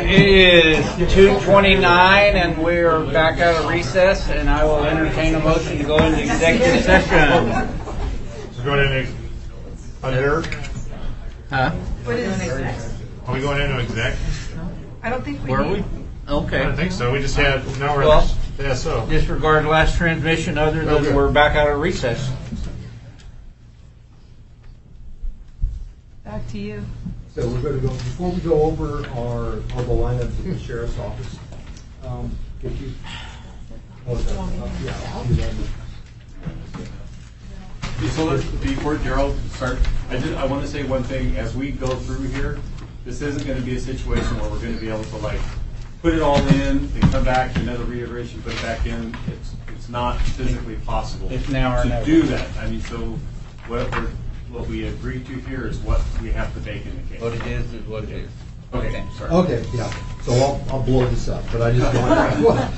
It is 2:29 and we're back out of recess, and I will entertain a motion to go into executive session. We're going into under. Huh? What is exec? Are we going into exec? I don't think we Were need. we? Okay. I don't think so. We just had now we're Well, yeah. So disregard last transmission other than Okay. we're back out of recess. Back to you. So we're going to go, before we go over the lineup of the sheriff's office, if you, yeah, I'll do that. So before Gerald starts, I want to say one thing. As we go through here, this isn't going to be a situation where we're going to be able to like put it all in, then come back to another reiteration, put it back in. It's not physically possible It's now or to never. do that. I mean, so what we agreed to here is what we have to bake in the case. What it is what it is. Okay, sorry. Okay, yeah, so I'll blow this up, but I just I want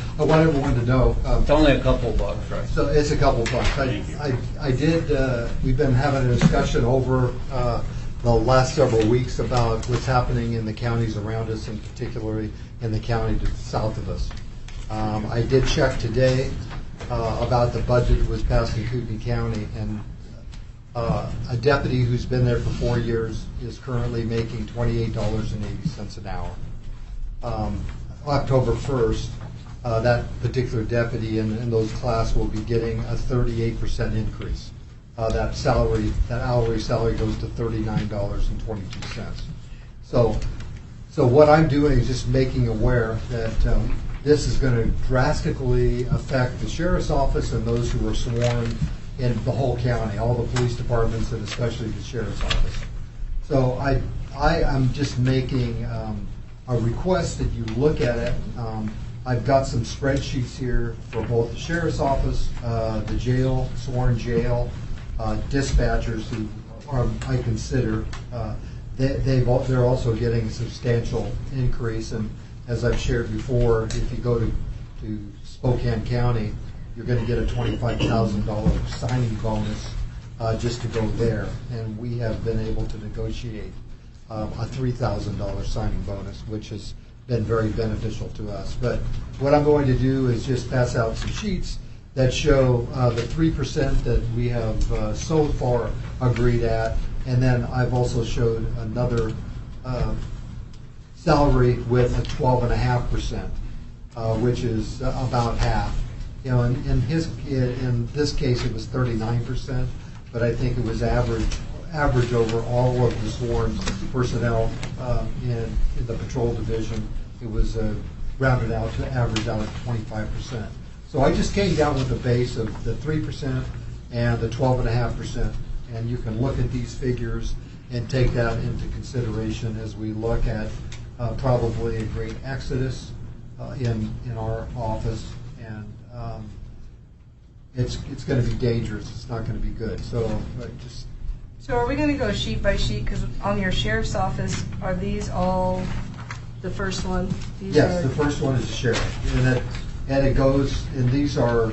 everyone to know. It's only a couple bucks, right? So it's a couple bucks. Thank you. I did, we've been having a discussion over the last several weeks about what's happening in the counties around us, and particularly in the county to the south of us. I did check today about the budget that was passed in Kootenai County, and a deputy who's been there for 4 years is currently making $28.80 an hour. October 1st, that particular deputy in those class will be getting a 38% increase. That hourly salary goes to $39.22. So what I'm doing is just making aware that this is going to drastically affect the sheriff's office and those who are sworn in the whole county, all the police departments, and especially the sheriff's office. So I am just making a request that you look at it. I've got some spreadsheets here for both the sheriff's office, the jail, sworn jail, dispatchers who I consider they're also getting a substantial increase. And as I've shared before, if you go to Spokane County, you're going to get a $25,000 signing bonus just to go there. And we have been able to negotiate a $3,000 signing bonus, which has been very beneficial to us. But what I'm going to do is just pass out some sheets that show the 3% that we have so far agreed at. And then I've also showed another salary with a 12.5%, which is about half. You know, in this case, it was 39%, but I think it was average over all of the sworn personnel in the patrol division. It was rounded out to average out at 25%. So I just came down with a base of the 3% and the 12.5%, and you can look at these figures and take that into consideration as we look at probably a great exodus in our office. And it's going to be dangerous. It's not going to be good. So So are we going to go sheet by sheet? Because on your sheriff's office, are these all the first one? Yes, the first one is the sheriff, and it goes. And these are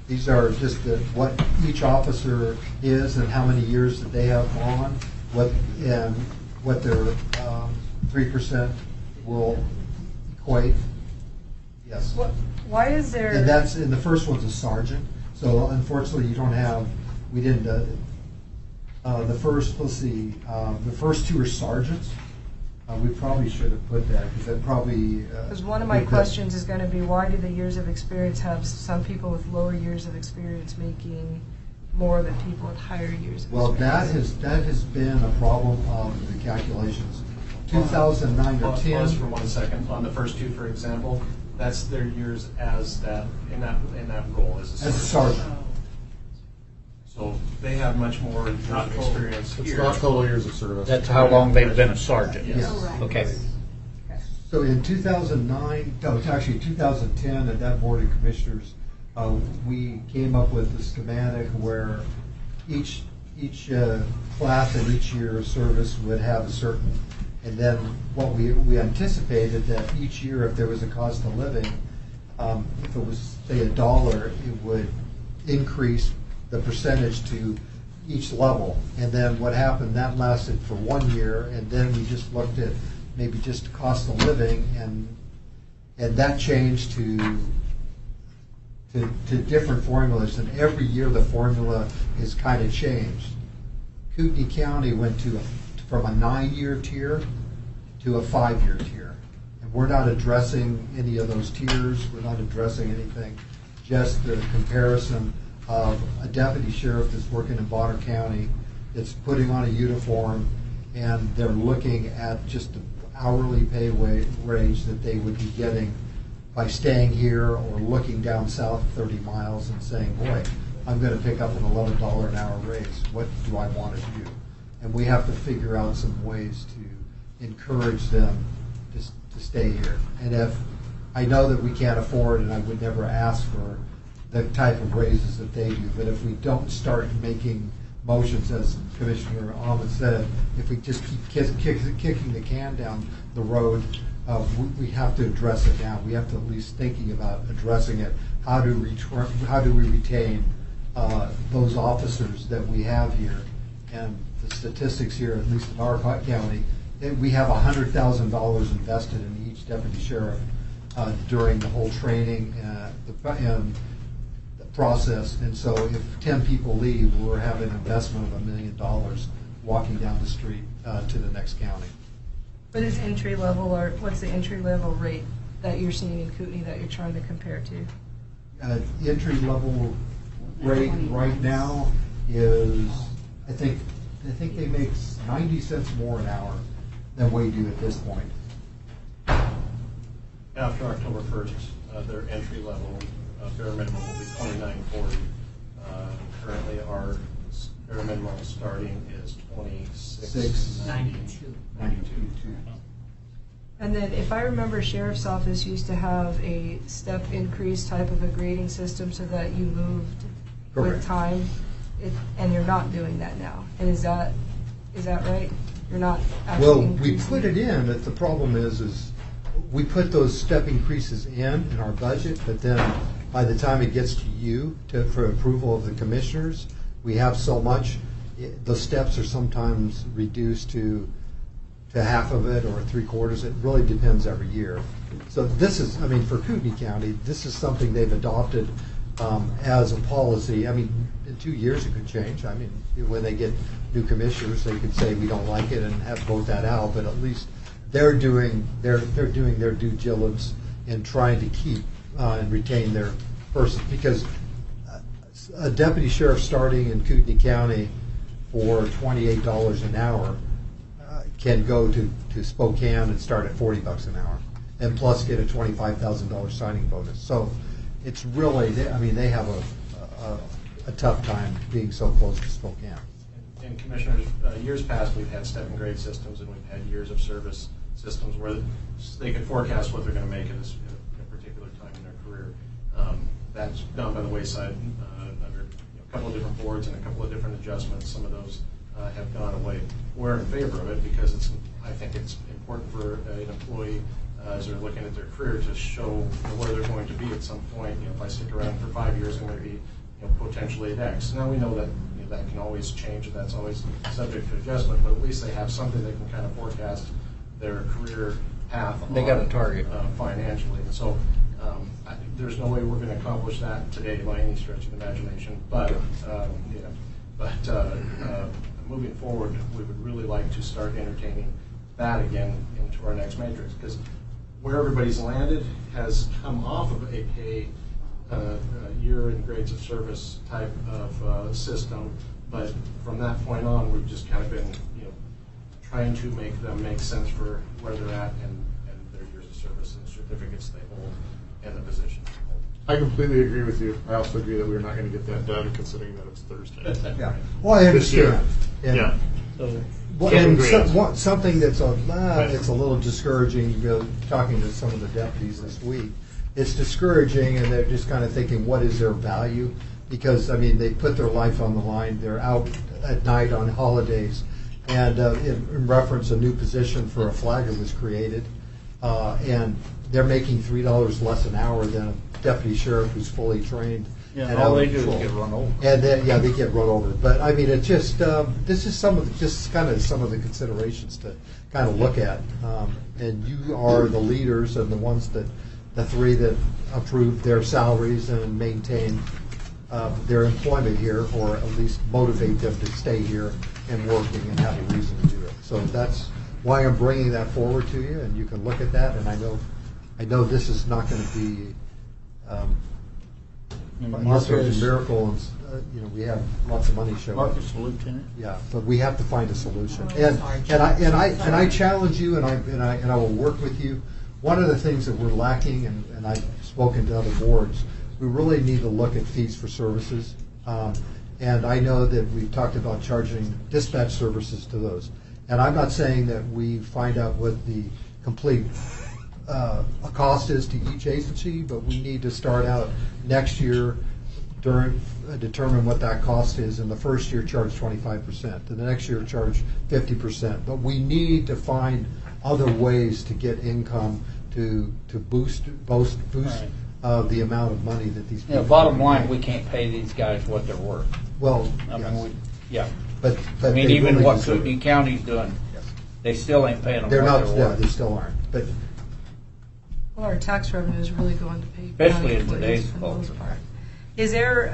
just what each officer is and how many years that they have on, what their 3% will equate. Yes. Why is there? And the first one's a sergeant. So unfortunately, we didn't. The first, let's see, the first two are sergeants. We probably should have put that because that probably. Because one of my questions is going to be, why do the years of experience have some people with lower years of experience making more than people with higher years of experience? That has been a problem of the calculations. 2009 or 10. Pause for 1 second. On the first two, for example, that's their years as that in that role as a Sergeant. So they have much more years of experience it's here. not total years of service. That's how long they've been a sergeant. Yes. Okay. So in 2009, no, it's actually 2010 at that Board of Commissioners, we came up with the schematic where each class and each year of service would have a certain, and then what we anticipated that each year, if there was a cost of living, if it was say $1, it would increase the percentage to each level. And then what happened, that lasted for 1 year, and then we just looked at maybe just the cost of living, and that changed to different formulas, and every year the formula is kind of changed. Kootenai County went from a 9-year tier to a 5-year tier. And we're not addressing any of those tiers, we're not addressing anything, just the comparison of a deputy sheriff that's working in Bonner County, that's putting on a uniform, and they're looking at just the hourly pay wage that they would be getting by staying here or looking down south 30 miles and saying, boy, I'm going to pick up an $11 an hour raise. What do I want to do? And we have to figure out some ways to encourage them to stay here. And if I know that we can't afford, and I would never ask for the type of raises that they do, but if we don't start making motions, as Commissioner Ahmed said, if we just keep kicking the can down the road, we have to address it now. We have to at least thinking about addressing it. How do we retain those officers that we have here? And the statistics here, at least in our county, we have $100,000 invested in each deputy sheriff during the whole training and the process. And so if 10 people leave, we're having an investment of $1 million walking down the street to the next county. What is entry level, or what's the entry level rate that you're seeing in Kootenai that you're trying to compare to? Entry level rate right now is, I think they make 90 cents more an hour than we do at this point. After October 1st, their entry level bare minimum will be $29.40. Currently, our bare minimum starting is $26.92. And then, if I remember, Sheriff's Office used to have a step increase type of a grading system so that you moved Correct. with time, and you're not doing that now. And is that right? You're not actually Well, we increasing? put it in, but the problem is we put those step increases in our budget, but then by the time it gets to you for approval of the commissioners, we have so much, the steps are sometimes reduced to half of it or 3/4. It really depends every year. So this is, I mean, for Kootenai County, this is something they've adopted as a policy. I mean, in 2 years it could change. I mean, when they get new commissioners, they could say we don't like it and vote that out. But at least they're doing their due diligence in trying to keep and retain their person, because a deputy sheriff starting in Kootenai County for $28 an hour can go to Spokane and start at $40 an hour, and plus get a $25,000 signing bonus. So it's really, they have a tough time being so close to Spokane. And Commissioners, years past, we've had step and grade systems, and we've had years of service systems where they can forecast what they're going to make at a particular time in their career. That's done by the wayside under a couple of different boards and a couple of different adjustments. Some of those have gone away. We're in favor of it because I think it's important for an employee as they're looking at their career to show where they're going to be at some point. If I stick around for 5 years, I'm going to be potentially at X. Now we know that that can always change, and that's always subject to adjustment. But at least they have something they can kind of forecast their career path. They got a target financially. And so there's no way we're going to accomplish that today by any stretch of the imagination. But moving forward, we would really like to start entertaining that again into our next matrix, because where everybody's landed has come off of a pay year and grades of service type of system, but from that point on, we've just kind of been trying to make them make sense for where they're at and their years of service and certificates they hold and the positions they hold. I completely agree with you. I also agree that we're not going to get that done, considering that it's Thursday. Yeah. Well, I This year. understand. Yeah. Well, Kevin and Grant. something that's it's a little discouraging, talking to some of the deputies this week, it's discouraging, and they're just kind of thinking, what is their value? Because, they put their life on the line. They're out at night on holidays. And in reference, a new position for a flagger was created, and they're making $3 less an hour than a deputy sheriff who's fully trained. Yeah, and all out they of do is patrol. get run over. And then, they get run over. But it just this is some of the considerations to kind of look at. And you are the leaders and the ones that, the three that approve their salaries and maintain their employment here, or at least motivate them to stay here and working and have a reason to do it. So that's why I'm bringing that forward to you, and you can look at that. And I know this is not going to be unless there's a miracle, and we have lots of money showing. Marcus, the lieutenant. Yeah, but we have to find a solution. And I challenge you, and I will work with you. One of the things that we're lacking, and I've spoken to other boards, we really need to look at fees for services. And I know that we've talked about charging dispatch services to those. And I'm not saying that we find out what the complete cost is to each agency, but we need to start out next year determine what that cost is, and the first year charge 25%, and the next year charge 50%. But we need to find other ways to get income to boost Right. The amount of money that these people. Bottom line, we can't pay these guys what they're worth. Well, I yes. mean, yeah. but I mean, they even really what deserve Kootenai it. County's doing, Yes. they still ain't paying them They're what not. they're Yeah, worth. they still aren't. But Well, our tax revenue is really going to pay. Especially in employees today's for the most culture. part. Is there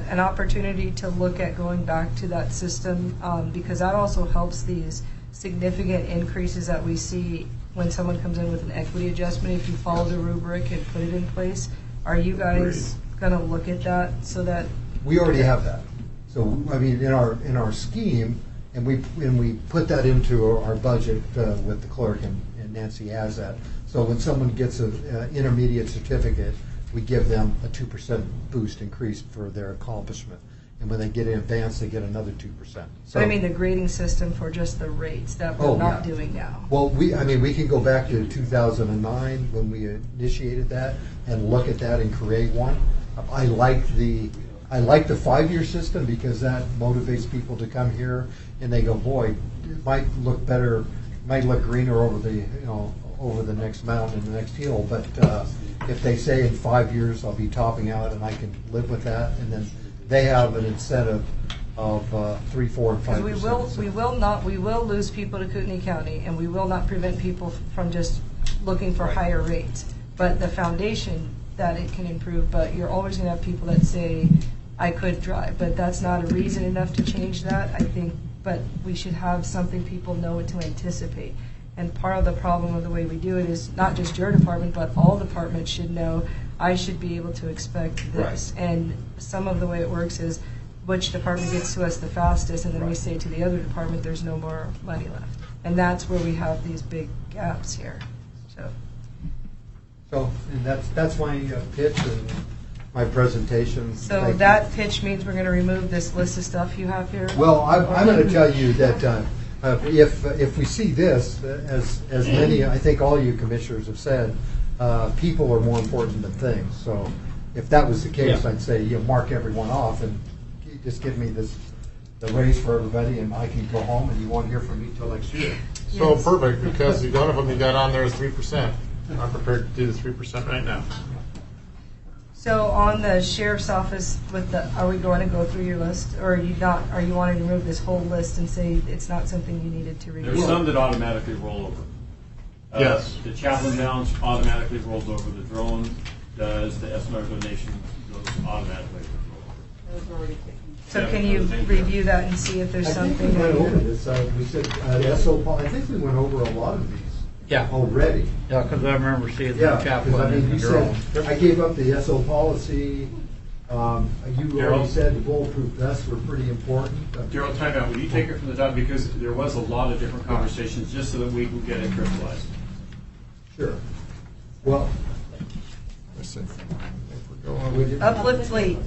an opportunity to look at going back to that system? Because that also helps these significant increases that we see when someone comes in with an equity adjustment. If you follow the rubric and put it in place, are you guys going to look at that so that? we already have that. So I mean, in our scheme, and we put that into our budget with the clerk, and Nancy has that. So when someone gets an intermediate certificate, we give them a 2% boost increase for their accomplishment. And when they get in advance, they get another 2%. So I mean the grading system for just the rates that we're not doing now. Well, we can go back to 2009 when we initiated that and look at that and create one. I like the 5-year system because that motivates people to come here, and they go, boy, it might look better, might look greener over the next mountain and the next hill, but if they say in 5 years I'll be topping out and I can live with that, and then they have an incentive of 3, 4, and 5%. We will lose people to Kootenai County, and we will not prevent people from just looking for higher rates. But the foundation that it can improve, but you're always going to have people that say, I could drive, but that's not a reason enough to change that, I think. But we should have something people know to anticipate. And part of the problem of the way we do it is not just your department, but all departments should know, I should be able to expect this. Right. And some of the way it works is which department gets to us the fastest, and then we say to the other department, there's no more money left. And that's where we have these big gaps here. So, and that's my pitch and my presentation. So Thank that you. pitch means we're going to remove this list of stuff you have here? Well, I'm going to tell you that if we see this, as many, I think all you commissioners have said, people are more important than things. So if that was the case, I'd say, mark everyone off and just give me the raise for everybody, and I can go home, and you won't hear from me till next year. So Yes. perfect, because one of them you got on there is 3%. I'm prepared to do the 3% right now. So on the sheriff's office, are we going to go through your list, or are you not? Are you wanting to remove this whole list and say it's not something you needed to review? There's some that automatically roll over. Yes. The chaplain balance automatically rolls over. The drone does. The SNR donation goes automatically. So can you review that and see if there's I think something? we went over this. We said I think we went over a lot of these. Yeah. Already. Yeah, because I remember seeing the Yeah, because chaplain I mean, and you the girl. said, I gave up the SO policy. You already Darryl? said the bulletproof vests were pretty important. Darryl, time out. Will you take it from the top? Because there was a lot of different conversations just so that we can get it crystallized. Sure. Well, Let's see. If we're going. Uplift fleet?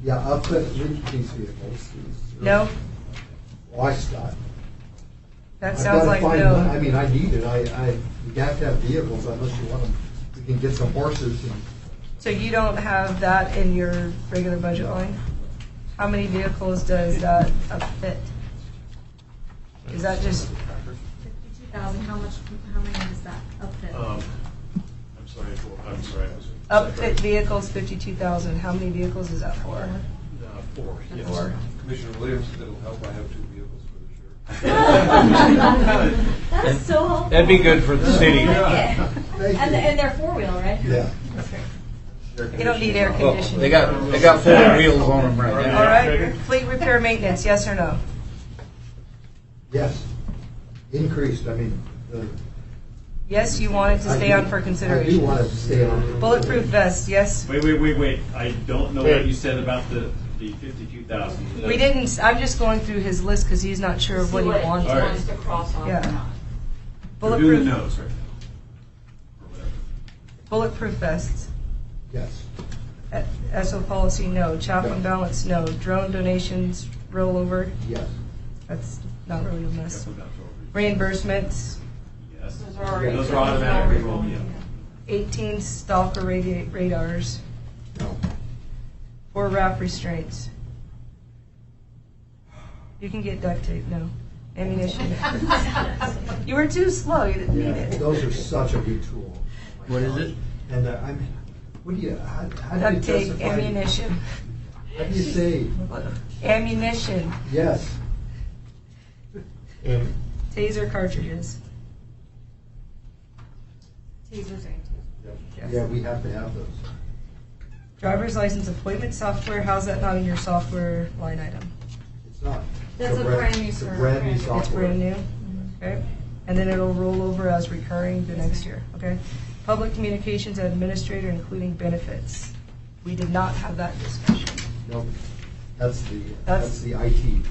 uplift police vehicles. No? Oh, I stopped. That I've sounds gotta like find no. one. I mean, I need it. You have to have vehicles unless you want them. You can get some horses and. So you don't have that in your regular budget line? How many vehicles does that upfit? Is that just, 52,000, how many is that upfit? I'm sorry. upfit vehicles, 52,000, how many vehicles is that for? 4. Yes. Four. Commissioner Williams said it'll help. I have 2 vehicles for the sheriff. That is so helpful. That'd be good for the city. Yeah. Thank you. And they're four-wheel, right? Yeah. That's great. You don't need air Well, conditioning. they got four wheels on them right now. All right, fleet repair maintenance, yes or no? Yes. Increased, I mean, Yes, you want it to stay on for I do consideration. want it to stay on. Bulletproof vest, yes? Wait. I don't know what you said about the 52,000. We didn't, I'm just going through his list because he's not sure of what he wants. All right. wants to cross off or Yeah. not. We're doing the Bulletproof, nose right now. Or whatever. bulletproof vests. Yes. SO policy, no. Chaplain balance, no. Drone donations, rollover, Yes. that's not really a mess. Careful about throw. Reimbursements, Yes. Those are already- Those are automatic roll, yeah. 18 stalker radars, No. 4 wrap restraints. You can get duct tape, no. Ammunition. You were too slow, you didn't need it. Those are such a good tool. What is it? And I mean, what do you, how do you Duct tape, justify? ammunition. How do you say, Ammunition, yes? And taser cartridges. Tasers and yeah, we have to have those. Driver's license appointment software, how's that not in your software line item? It's not. That's It's a brand new It's a server. brand new It's software. It's brand new, okay? And then it'll roll over as recurring the next year, okay? Public communications administrator, including benefits. We did not have that discussion. Nope. That's the That's- IT.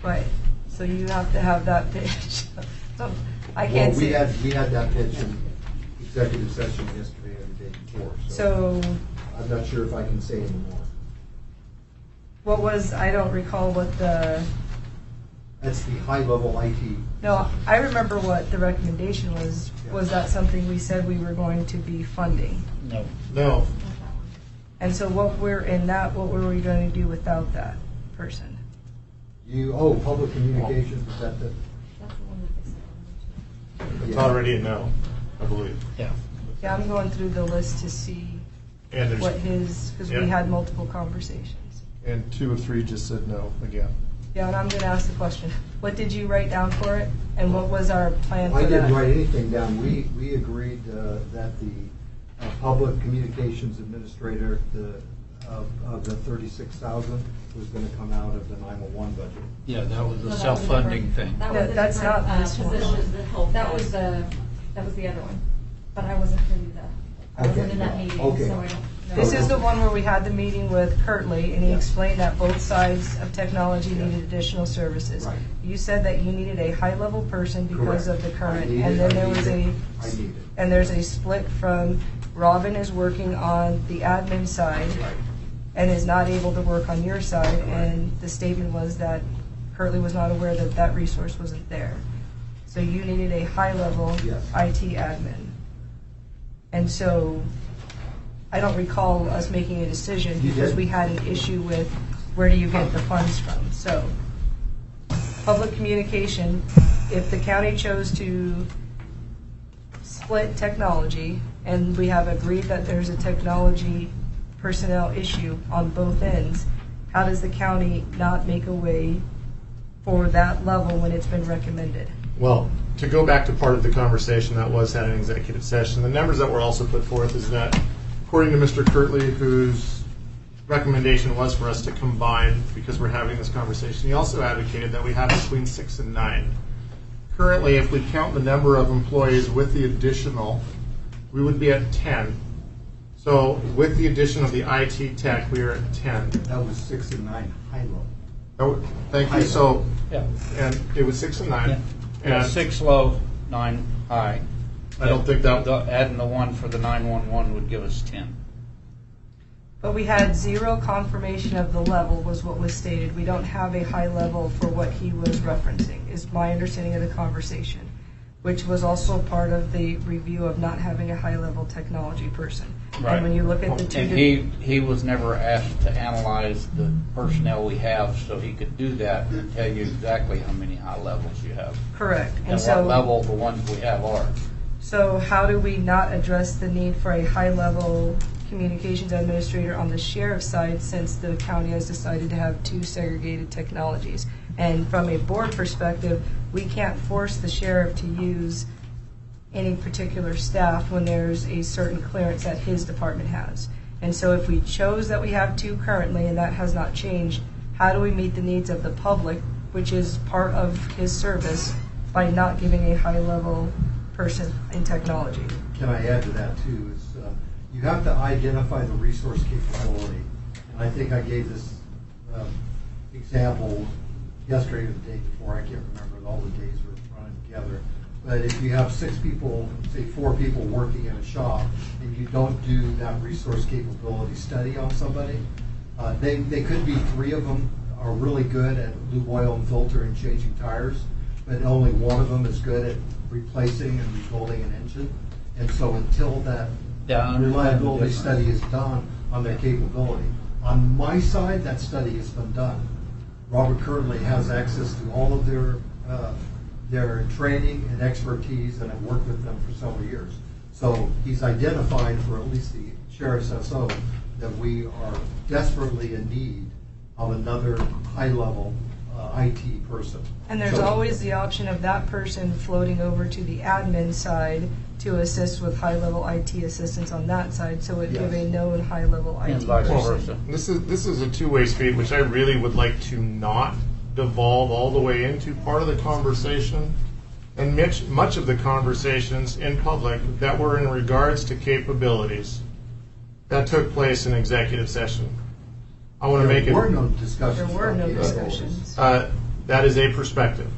Right, so you have to have that pitch. So I can't Well, say. we had that pitch in executive session yesterday and the day before, So I'm not sure if I can say anymore. what was, I don't recall what the, That's the high-level IT. no, I remember what the recommendation was. Was that something we said we were going to be funding? No. No, And so what we're in that, what were we going to do without that person? Public communications, is that the? That's the one that they said. it's already a no, I believe. Yeah. Yeah, I'm going through the list to see And what there's, his, because we Yeah. had multiple conversations. and 2 of 3 just said no again. Yeah, and I'm going to ask the question, what did you write down for it? And what was our plan for I that? didn't write anything down. We agreed that the public communications administrator, of the 36,000 was going to come out of the 911 budget. Yeah, that was No, a that was self-funding different- thing. That No, was a that's different, not this one. position. That was the other one. But I wasn't privy to that. I wasn't Okay. in that meeting, Okay. so I don't know. This is the one where we had the meeting with Kirtley, and he explained that both sides of technology needed additional services. Right. You said that you needed a high-level person because of the Correct. current, I need and it, then I there need was it, a, I need it. and there's a split from Robin is working on the admin side Right. and is not able to work on your side, and the statement was that Kirtley was not aware that that resource wasn't there. So you needed a high-level Yes. IT admin. And so, I don't recall us making a decision You because did. we had an issue with where do you get the funds from? So, public communication, if the county chose to split technology, and we have agreed that there's a technology personnel issue on both ends, how does the county not make a way for that level when it's been recommended? Well, to go back to part of the conversation that was had in executive session, the numbers that were also put forth is that according to Mr. Kirtley, whose recommendation was for us to combine because we're having this conversation, he also advocated that we have between 6 and 9. Currently, if we count the number of employees with the additional, we would be at 10. So with the addition of the IT tech, we are at 10. That was 6 and 9 high-level. Oh, thank you. So, Yeah. and it was 6 and 9. Yeah, And 6 low, 9 high. I don't think that. Adding the 1 for the 911 would give us 10. But we had zero confirmation of the level was what was stated. We don't have a high level for what he was referencing, is my understanding of the conversation, which was also part of the review of not having a high-level technology person. Right. And when you look at the two. And he was never asked to analyze the personnel we have, so he could do that and tell you exactly how many high levels you have. Correct. And And what so, level the ones we have are. so how do we not address the need for a high-level communications administrator on the sheriff's side since the county has decided to have 2 segregated technologies? And from a board perspective, we can't force the sheriff to use any particular staff when there's a certain clearance that his department has. And so if we chose that we have 2 currently and that has not changed, how do we meet the needs of the public, which is part of his service, by not giving a high-level person in technology? Can I add to that too? Is you have to identify the resource capability. And I think I gave this example yesterday or the day before. I can't remember. All the days were running together. But if you have 6 people, say 4 people working in a shop, and you don't do that resource capability study on somebody, they could be 3 of them are really good at lube oil and filter and changing tires, but only 1 of them is good at replacing and rebuilding an engine. And so until that reliability study is done on their capability, on my side, that study has been done. Robert currently has access to all of their training and expertise, and I've worked with them for several years. So he's identified, for at least the sheriff's SO, that we are desperately in need of another high-level IT person. And there's always the option of that person floating over to the admin side to assist with high-level IT assistance on that side, so it give a known high-level IT And vice person. versa. This is a two-way street, which I really would like to not devolve all the way into. Part of the conversation, and much of the conversations in public that were in regards to capabilities, that took place in executive session. I want to make it. There were no discussions. There were no about discussions. That is a perspective.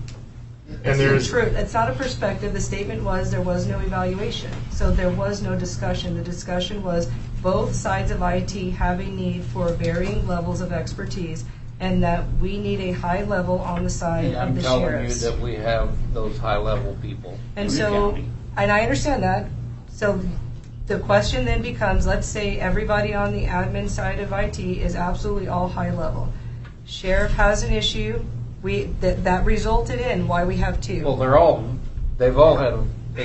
And there's True. It's not a perspective. The statement was there was no evaluation. So there was no discussion. The discussion was both sides of IT have a need for varying levels of expertise, and that we need a high level on the side And of I'm the telling you sheriffs. that we have those high-level people in And the so, county. and I understand that. So the question then becomes, let's say everybody on the admin side of IT is absolutely all high level. Sheriff has an issue. That resulted in why we have 2. Well, they've all had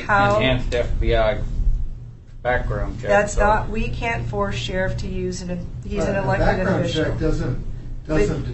How- enhanced FBI background check. That's so- not, we can't force sheriff to use he's an A elected background official. check doesn't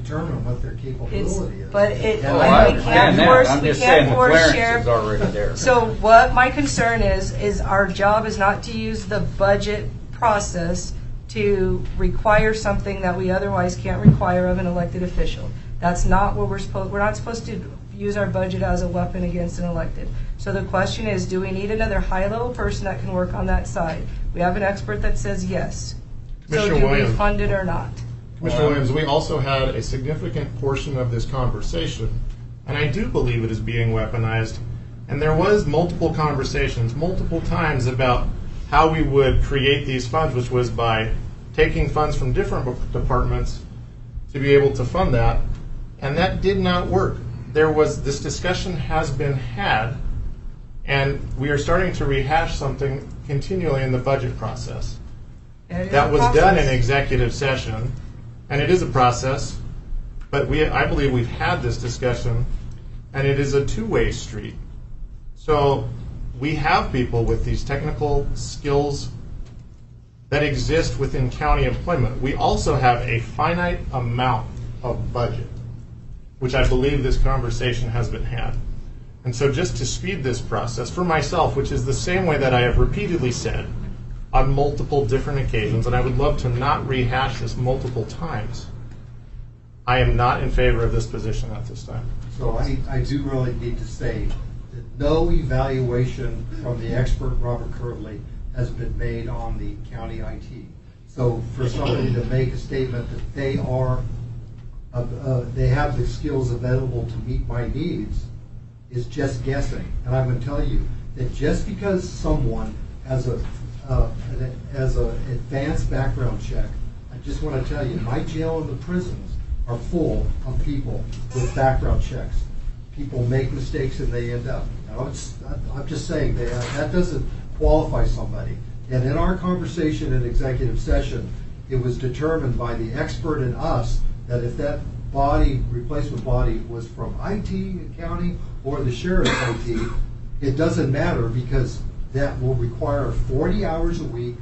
determine what their capability is. But it, And Oh, and I we understand can't that. force, I'm we just saying can't the force clearance sheriff. is already there. So what my concern is our job is not to use the budget process to require something that we otherwise can't require of an elected official. That's not what we're not supposed to use our budget as a weapon against an elected. So the question is, do we need another high-level person that can work on that side? We have an expert that says yes. So Commissioner do we Williams. fund it or not? Commissioner Williams, we also had a significant portion of this conversation, and I do believe it is being weaponized, and there was multiple conversations, multiple times about how we would create these funds, which was by taking funds from different departments to be able to fund that, and that did not work. This discussion has been had, and we are starting to rehash something continually in the budget process. It is That a was done in process. executive session, and it is a process, but I believe we've had this discussion, and it is a two-way street. So we have people with these technical skills that exist within county employment. We also have a finite amount of budget, which I believe this conversation has been had. And so just to speed this process for myself, which is the same way that I have repeatedly said on multiple different occasions, and I would love to not rehash this multiple times, I am not in favor of this position at this time. So I do really need to say that no evaluation from the expert Robert Curley has been made on the county IT. So for somebody to make a statement that they have the skills available to meet my needs is just guessing. And I'm going to tell you that just because someone has an advanced background check, I just want to tell you, my jail and the prisons are full of people with background checks. People make mistakes and they end up. I'm just saying that doesn't qualify somebody. And in our conversation in executive session, it was determined by the expert and us that if that replacement body was from IT in county or the sheriff's IT, it doesn't matter because that will require 40 hours a week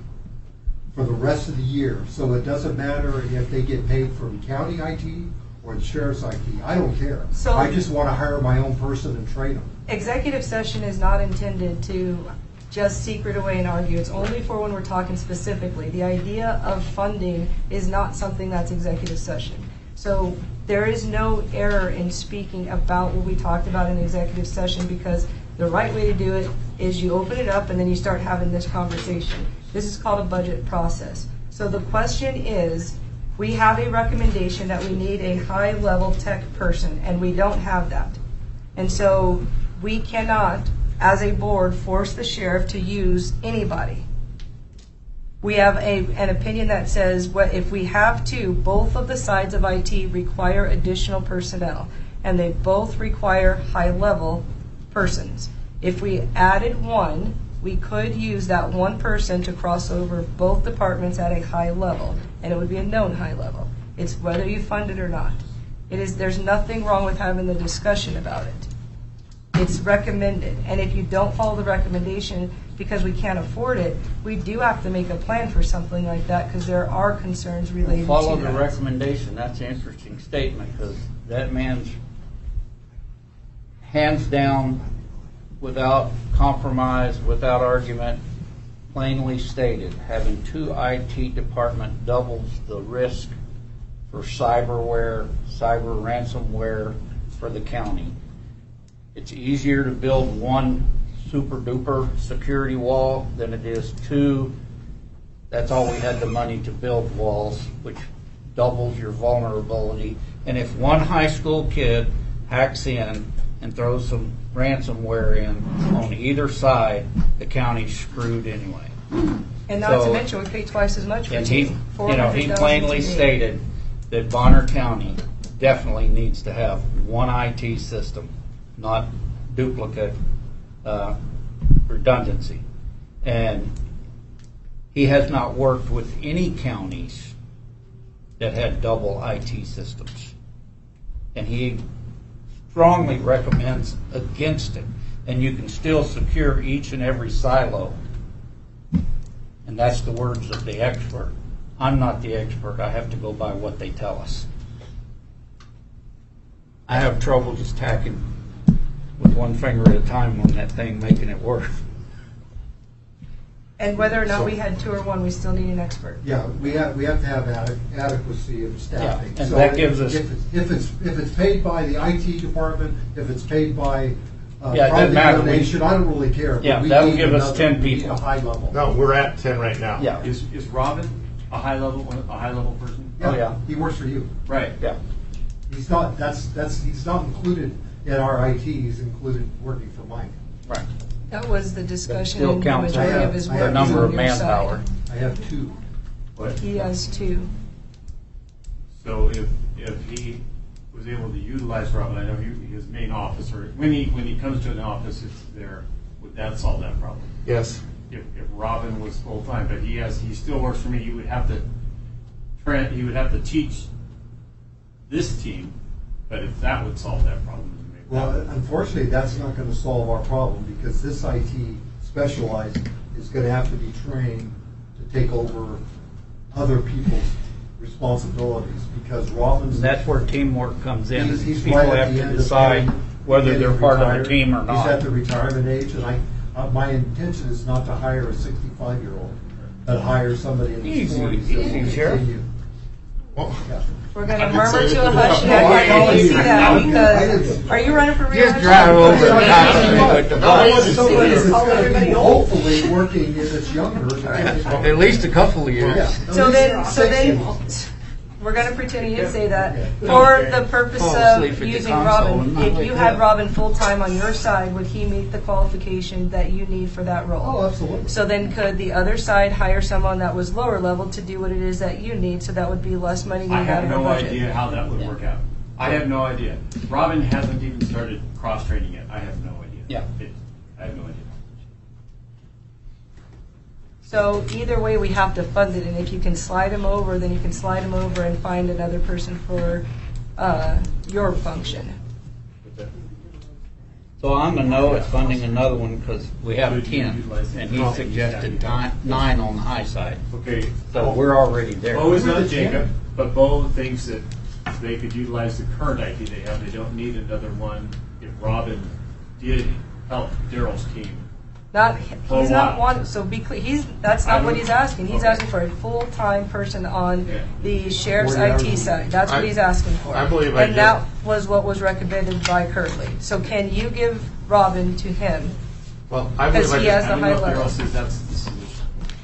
for the rest of the year. So it doesn't matter if they get paid from county IT or the sheriff's IT. I don't care. So- I just want to hire my own person and train them. Executive session is not intended to just secret away and argue. It's only for when we're talking specifically. The idea of funding is not something that's executive session. So there is no error in speaking about what we talked about in executive session, because the right way to do it is you open it up and then you start having this conversation. This is called a budget process. So the question is, we have a recommendation that we need a high-level tech person, and we don't have that. And so we cannot, as a board, force the sheriff to use anybody. We have an opinion that says, if we have to, both of the sides of IT require additional personnel, and they both require high-level persons. If we added one, we could use that one person to cross over both departments at a high level, and it would be a known high level. It's whether you fund it or not. There's nothing wrong with having the discussion about it. It's recommended, and if you don't follow the recommendation because we can't afford it, we do have to make a plan for something like that, because there are concerns related Follow to the that. recommendation. That's an interesting statement, because that man's hands down, without compromise, without argument, plainly stated, having two IT department doubles the risk for cyber ransomware for the county. It's easier to build one super duper security wall than it is two. That's all we had the money to build walls, which doubles your vulnerability. And if one high school kid hacks in and throws some ransomware in on either side, the county's screwed anyway. And not to So- mention, we pay twice as much for And it. he plainly stated that Bonner County definitely needs to have one IT system, not duplicate redundancy. And he has not worked with any counties that had double IT systems. And he strongly recommends against it. And you can still secure each and every silo. And that's the words of the expert. I'm not the expert. I have to go by what they tell us. I have trouble just tacking with one finger at a time on that thing, making it work. And whether or not we had two or one, we still need an expert. Yeah, we have to have adequacy of staffing. Yeah, and So that gives us- If it's paid by the IT department, if it's paid by Yeah, it doesn't private matter. donation, I don't really care. but Yeah, we that'll need give us another- 10 we need people. a high level. No, we're at 10 right now. Yeah. Is Robin a high level person? Oh, yeah. He works for you. Right. Yeah. He's not, he's not included in our IT, he's included working for Mike. Right. That was the discussion, still and the counts majority of his the work is number on of your manpower. side. I have two. But, He has two. so if he was able to utilize Robin, I know his main office, or when he comes to an office, it's there, would that solve that problem? Yes. If Robin was full-time, but he still works for me, he would have to teach this team, but if that would solve that problem. maybe that Well, would- unfortunately, that's not going to solve our problem, because this IT specialized is going to have to be trained to take over other people's responsibilities, because Robin's. And that's where teamwork comes in. He's- and he's people right at have the to end of decide getting- whether getting they're part of retired. the team or He's at not. the retirement age, and my intention is not to hire a 65-year-old, but hire somebody in his Easy, 40s that will easy, Sheriff. continue. Well, Yeah. We're going I to did murmur say to a that. hush No, now. I Can you told see you. that? I Because, didn't- are you running for reelection? Just drive over and pass me with the I want bus. somebody that's Call going to everybody be old. hopefully working that's younger. At least a couple of years. Yeah. So then, 60. we're going to pretend he didn't say that. Okay. For the purpose Fall asleep of at the using console and Robin, not if wake you had up. Robin full-time on your side, would he meet the qualification that you need for that role? Oh, absolutely. So then could the other side hire someone that was lower level to do what it is that you need, so that would be less money I needed out have of our no budget? idea how that would work out. I have no idea. Robin hasn't even started cross-training yet. I have no idea. Yeah. I have no idea. So either way, we have to fund it, and if you can slide him over, then you can slide him over and find another person for your function. So I'm a no at funding another one because we have Could you 10, utilize and he it? suggested 9 on the high side. Okay. So we're already there. Bo is not Jacob, but Bo thinks that they could utilize the current IT they have. They don't need another one if Robin did help Daryl's team. He's not wanting, so be clear, that's not what he's asking. He's asking for a full-time person on the sheriff's IT side. That's what he's asking for. I believe And that was what was recommended by Kirtley. So can you give Robin to him? Well, I believe Because he has the high Daryl level. says that's the solution.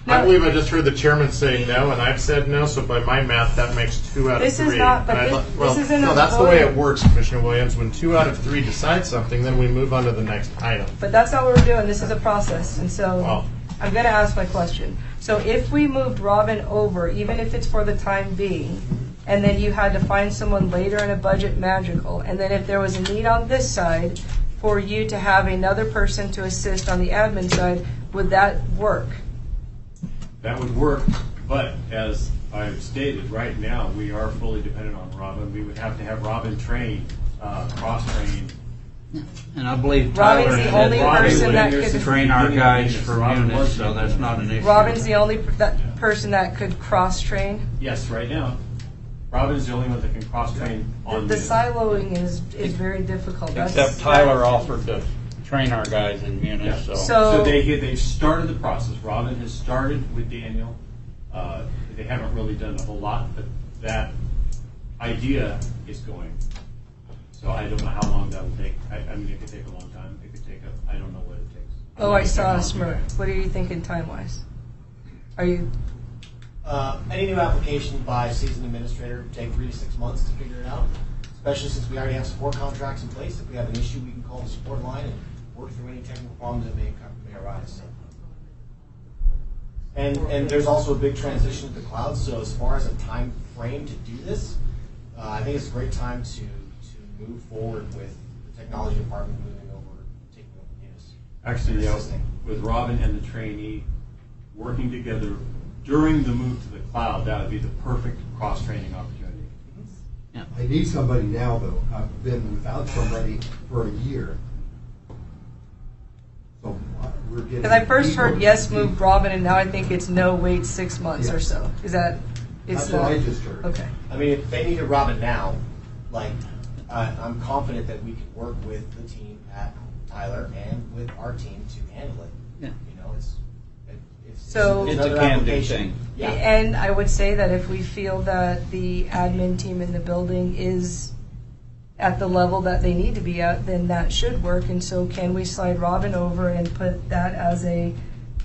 I believe I just heard the chairman say no, and I've said no. So by my math, that makes 2 out of 3. This is not, but And this isn't a no, that's the way vote. it works, Commissioner Williams. When 2 out of 3 decide something, then we move on to the next item. But that's not what we're doing. This is a process. And so Well- I'm going to ask my question. So if we moved Robin over, even if it's for the time being, and then you had to find someone later in a budget magical, and then if there was a need on this side for you to have another person to assist on the admin side, would that work? That would work, but as I've stated, right now, we are fully dependent on Robin. We would have to have Robin trained, cross-trained. And I believe Robin's Tyler the said only Robin person would that could- train our guys for Robin units, was so that's not an issue. Robin's the only person that could cross-train? Yes, right now. Robin is the only one that can cross-train on The this. siloing is very difficult. Except Tyler offered to train our guys in units, so. So they've started the process. Robin has started with Daniel. They haven't really done a whole lot, but that idea is going. So I don't know how long that will take. I mean, it could take a long time. It could take I don't know what it takes. Oh, I saw a smirk. What are you thinking time-wise? Are you, Any new application by seasoned administrator would take 3 to 6 months to figure it out, especially since we already have support contracts in place. If we have an issue, we can call the support line and work through any technical problems that may arise. And there's also a big transition to the cloud, so as far as a time frame to do this, I think it's a great time to move forward with the technology department moving over, taking over Munis. Actually, yeah, Assisting. with Robin and the trainee working together during the move to the cloud, that would be the perfect cross-training opportunity. I need somebody now, though. I've been without somebody for a year. So we're getting. because I first heard people- yes, moved Robin, and now I think it's no, wait 6 months or Yeah. so. Is that? That's what I just heard. Okay. I mean, if they needed Robin now, like, I'm confident that we could work with the team at Tyler and with our team to handle it. Yeah. You know, it's So- It's a another can-do application. thing. Yeah. And I would say that if we feel that the admin team in the building is at the level that they need to be at, then that should work. And so can we slide Robin over and put that as a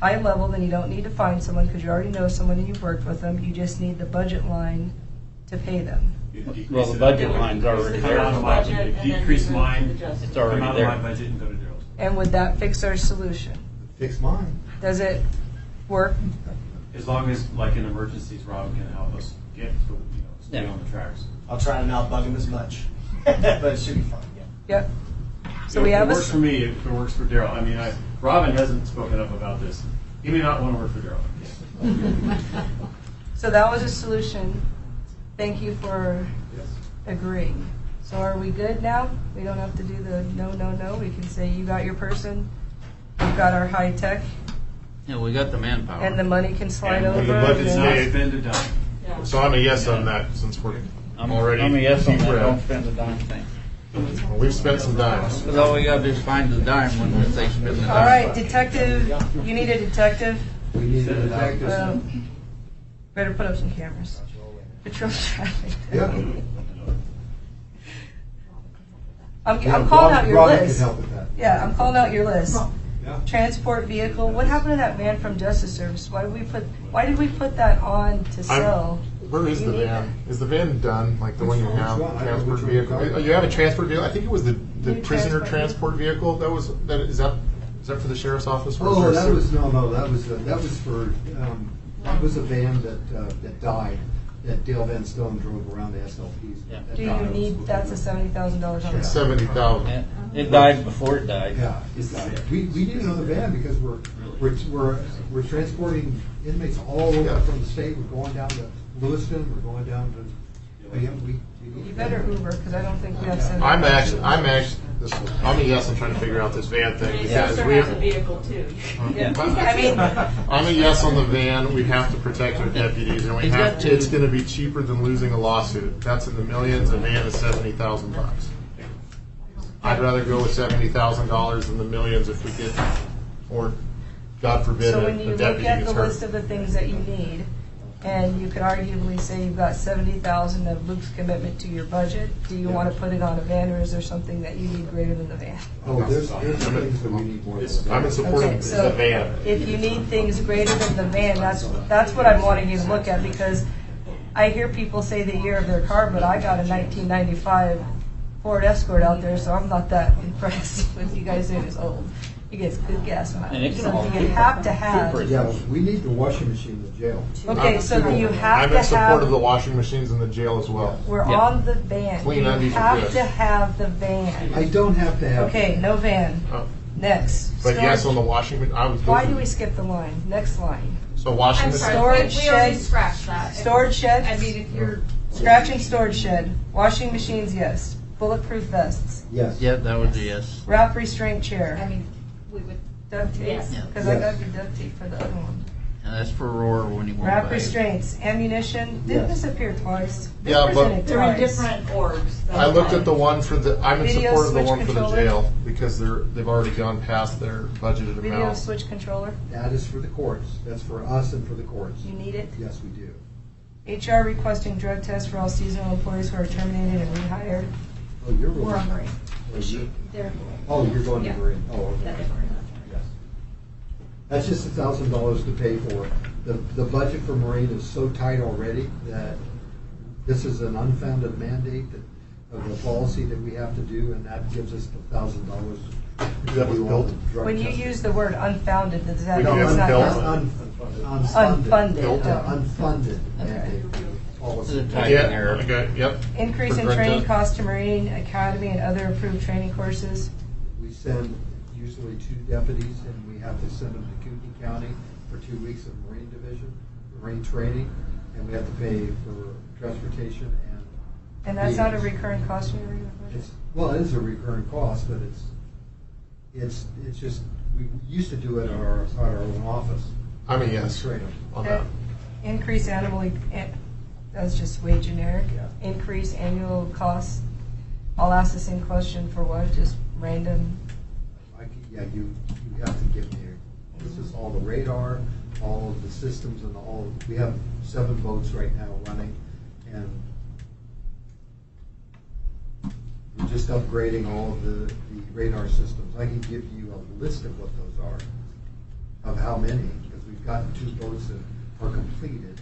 high level? Then you don't need to find someone because you already know someone and you've worked with them. You just need the budget line to pay them. You decrease Well, the it. budget line's already Come there. out of my budget, decrease mine, It's come already out of there. my budget and go to Daryl's. And would that fix our solution? Fix mine. Does it work? As long as, like in emergencies, Robin can help us get to, stay Yeah. on the tracks. I'll try to not bug him as much, but it should be fine. Yeah. Yep. So we have It a. works for me if it works for Daryl. I mean, Robin hasn't spoken up about this. He may not want to work for Daryl. So that was a solution. Thank you for agreeing. So are we good now? We don't have to do the no, no, no. We can say you got your person, we've got our high tech, Yeah, we got the manpower. and the money can slide And over. the budget's and- Not made. spend a dime. So I'm a yes on that since we're I'm already I'm a yes on that, deep don't red. spend a dime thing. Well, we've spent some dimes. Because all we gotta do is find the dime when they spend the dime. All right, detective, you need a detective? We need a detective. Well, better put up some cameras. Patrol traffic. Yeah. I'm Yeah, calling out your Robin can list. help with that. Yeah, I'm calling out your list. Yeah. Transport vehicle, what happened to that van from Justice Service? Why did we put that on to sell? Where is the van? Is the van done, like the one you have, Which one? I don't know transport which one you're vehicle? talking about. You have a transport vehicle? I think it was the New prisoner transport transport vehicle. Is that for the sheriff's office? Or is Oh, there that some- was, that was for, that was a van that died, that Dale Van Stone drove around the SLPs. Yeah. That Do you died. need, that's a $70,000 on Yeah. it. 70,000. Yeah, it died before it died. Yeah, it's died. We need another van because we're transporting inmates all over Yeah. from the state. We're going down to Lewiston, we're going down to You better Uber, because I don't think we have 7. I'm a yes. I'm trying to figure out this van thing because we has a vehicle too. I mean, I'm a yes on the van. We have to protect our deputies, and it's going to be cheaper than losing a lawsuit. That's in the millions. A van is $70,000. I'd rather go with $70,000 than the millions if we get, or God forbid, so when a you look deputy at gets the hurt. list of the things that you need, and you could arguably say you've got 70,000 of Luke's commitment to your budget, do you want to put it on a van, or is there something that you need greater than the van? Oh, there's things that we need more than I'm in support Okay, of so the van. if you need things greater than the van, that's what I'm wanting you to look at, because I hear people say the year of their car, but I got a 1995 Ford Escort out there, so I'm not that impressed with you guys saying it's old. It gets good gas And it mileage. can So all you be have to have. super. Yeah, we need the washing machine in the jail. Okay, so you have I'm to in support of the have. washing machines in the jail as well. We're Yeah. on the van. Clean You undies are have good. to have the van. I don't have to have. Okay, no van. Oh. Next. But yes, Storage- on the washing machine, I would. Why do we skip the line? Next line. So washing I'm machine. sorry, Storage we already shed. scratched that. Storage shed. I mean, if you're, Scratching storage shed. Washing machines, yes. Bulletproof vests. Yes. Yeah, that was a yes. Wrap restraint I chair. mean, we would, Duct tape. Yes. Because I Yes. got to be duct tape for the other one. And that's for Roar when he won't Wrap pay. restraints. Ammunition. Didn't Yes. this appear twice? They Yeah, but- presented They're in twice. different orgs. I looked at the one for the. I'm in Video support of the switch one for the controller. jail because they've already gone past their budgeted Video amount. switch controller. That is for the courts. That's for us and for the courts. You need it. Yes, we do. HR requesting drug tests for all seasonal employees who are terminated and rehired. Oh, you're really. we're on Marine. Oh, you- They're, Oh, you're going to Yeah. Marine. Oh, okay. that is Marine. Yes. That's just $1,000 to pay for. The budget for Marine is so tight already that this is an unfounded mandate of the policy that we have to do, and that gives us $1,000. Do that with Bill? When you use the word unfounded, does that We mean do it's have not Bill. unfunded? Yeah, unfunded Okay. mandate This is policy. a typing Yeah. error. Okay. Yep. Increase in For training Brenda. costs to Marine Academy and other approved training courses. We send usually 2 deputies, and we have to send them to Kootenai County for 2 weeks of Marine Division, Marine training, and we have to pay for transportation And that's not a vehicles. recurring cost in your regular budget? It's, well, it is a recurring cost, but it's just, we used to do it at our own office. I'm a yes Train them. on that. Increase annually, that's just way generic. Yeah. Increase annual costs. I'll ask the same question for what, just random? Yeah, you have to give me, this is all the radar, all of the systems and all, we have 7 boats right now running, and we're just upgrading all of the radar systems. I can give you a list of what those are, of how many, because we've gotten 2 boats that are completed.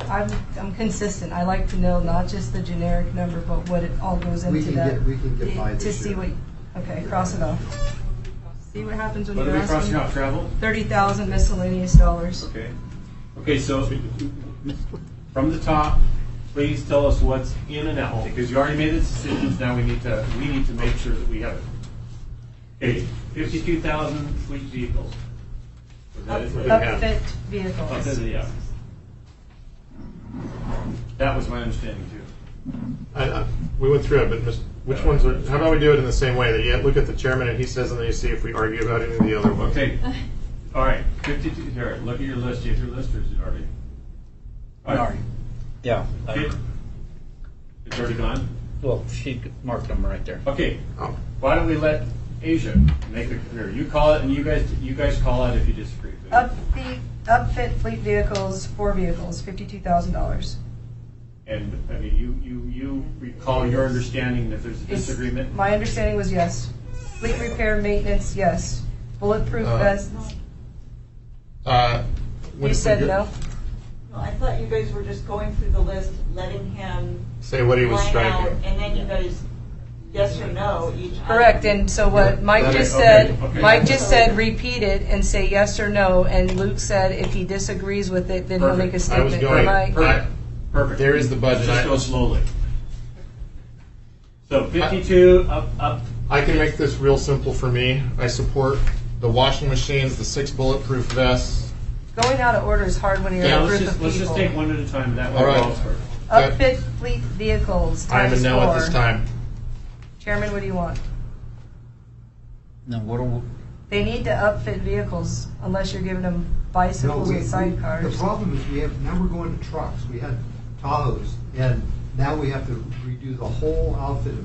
I'm consistent. I like to know not just the generic number, but what it all goes We into can that. get by To this see year. what, okay, cross it off. See what happens when What you are we ask crossing them. off, travel? 30,000 miscellaneous dollars. Okay. Okay, so from the top, please tell us what's in and out, because you already made the decisions, now we need to make sure that we have it. Okay, 52,000 fleet vehicles. Was that it? Upfit vehicles. Yeah. That was my understanding too. We went through it, but which ones are? How about we do it in the same way that you look at the chairman and he says, and then you see if we argue about any of the other ones. Okay, all right, 52, here, look at your list, you have your list, or is it already? All right. Yeah. Okay. It's already gone? Well, she marked them right there. Okay, Oh. why don't we let Asia make the career? You call it, and you guys call it if you disagree. Upfit fleet vehicles, 4 vehicles, $52,000. And, I mean, you recall your understanding if there's a disagreement? My understanding was yes. Fleet repair, maintenance, yes. Bulletproof vests, you said no? Well, I thought you guys were just going through the list, letting him Say what he was line out, striking. and then you guys, yes or no, each. item. Correct, and so what Mike That just is- said, okay. Mike just said repeat it and say yes or no, and Luke said if he disagrees with it, then he'll make a Perfect. I was statement. going- Am I- Perfect, perfect. There is the budget. Just go slowly. So 52, up, I can make this real simple for me. I support the washing machines, the 6 bulletproof vests, Going out of order is hard when you're Yeah, a group of people. let's just take one at a time, that way All we're right. all square. Upfit fleet vehicles I am a times no at this 4. time. Chairman, what do you want? Now, what do we, They need to upfit vehicles unless you're giving them bicycles and sidecars. The problem is now we're going to trucks. We had Tahoes, and now we have to redo the whole outfit of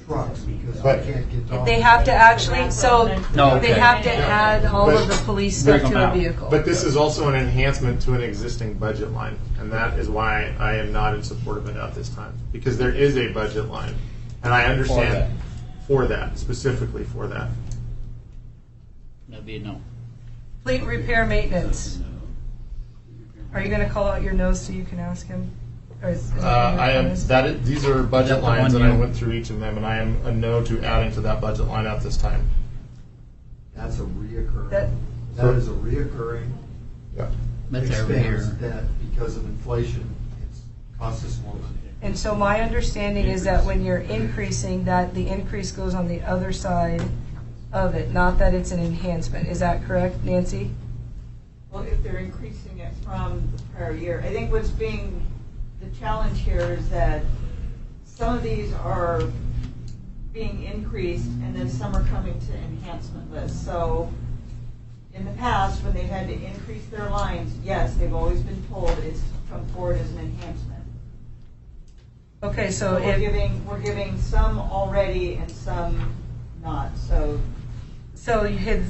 trucks because But- we can't get Tahoes. They have to actually, so No, they okay. have to add all But- of the police Bring stuff them to a out. vehicle. But this is also an enhancement to an existing budget line, and that is why I am not in support of it at this time. Because there is a budget line, and I understand for that, specifically for that. that'd be a no. Fleet repair maintenance. Are you gonna call out your no's so you can ask him? Or is it I am, yours? these are budget That the lines, one and I you- went through each of them, and I am a no to adding to that budget line at this time. That's a reoccurring. That- That is a reoccurring That's every expense year. that because of inflation, it's cost us more money. And so my understanding is that when you're increasing, that the increase goes on the other side of it, not that it's an enhancement. Is that correct, Nancy? Well, if they're increasing it from the prior year, I think what's being, the challenge here is that some of these are being increased and then some are coming to enhancement lists. So in the past, when they've had to increase their lines, yes, they've always been told it's come forward as an enhancement. Okay, so So we're if, giving some already and some not, so. so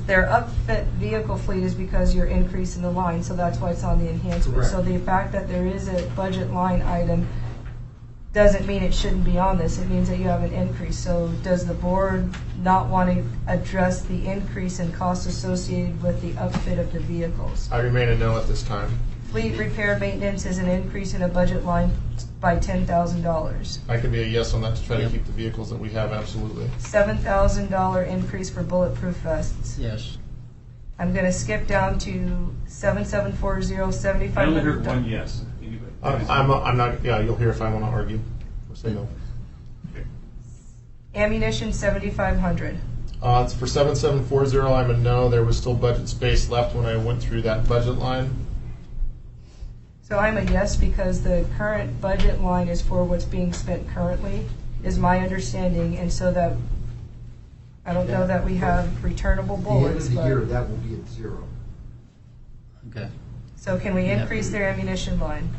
their upfit vehicle fleet is because you're increasing the line, so that's why it's on the enhancement. Correct. So the fact that there is a budget line item doesn't mean it shouldn't be on this. It means that you have an increase. So does the board not want to address the increase in costs associated with the upfit of the vehicles? I remain a no at this time. Fleet repair maintenance is an increase in a budget line by $10,000. I could be a yes on that to try to Yep. keep the vehicles that we have, absolutely. $7,000 increase for bulletproof vests. Yes. I'm going to skip down to 7740, I only heard $7,500. one yes. Anybody? I'm not, yeah, you'll hear if I want to argue. Or say no. Ammunition, $7,500. It's for 7740, I'm a no. There was still budget space left when I went through that budget line. So I'm a yes because the current budget line is for what's being spent currently, is my understanding, and so that, I don't know that we have returnable At the end bullets, of the year, but, that will be at zero. Okay. so can we increase their ammunition line?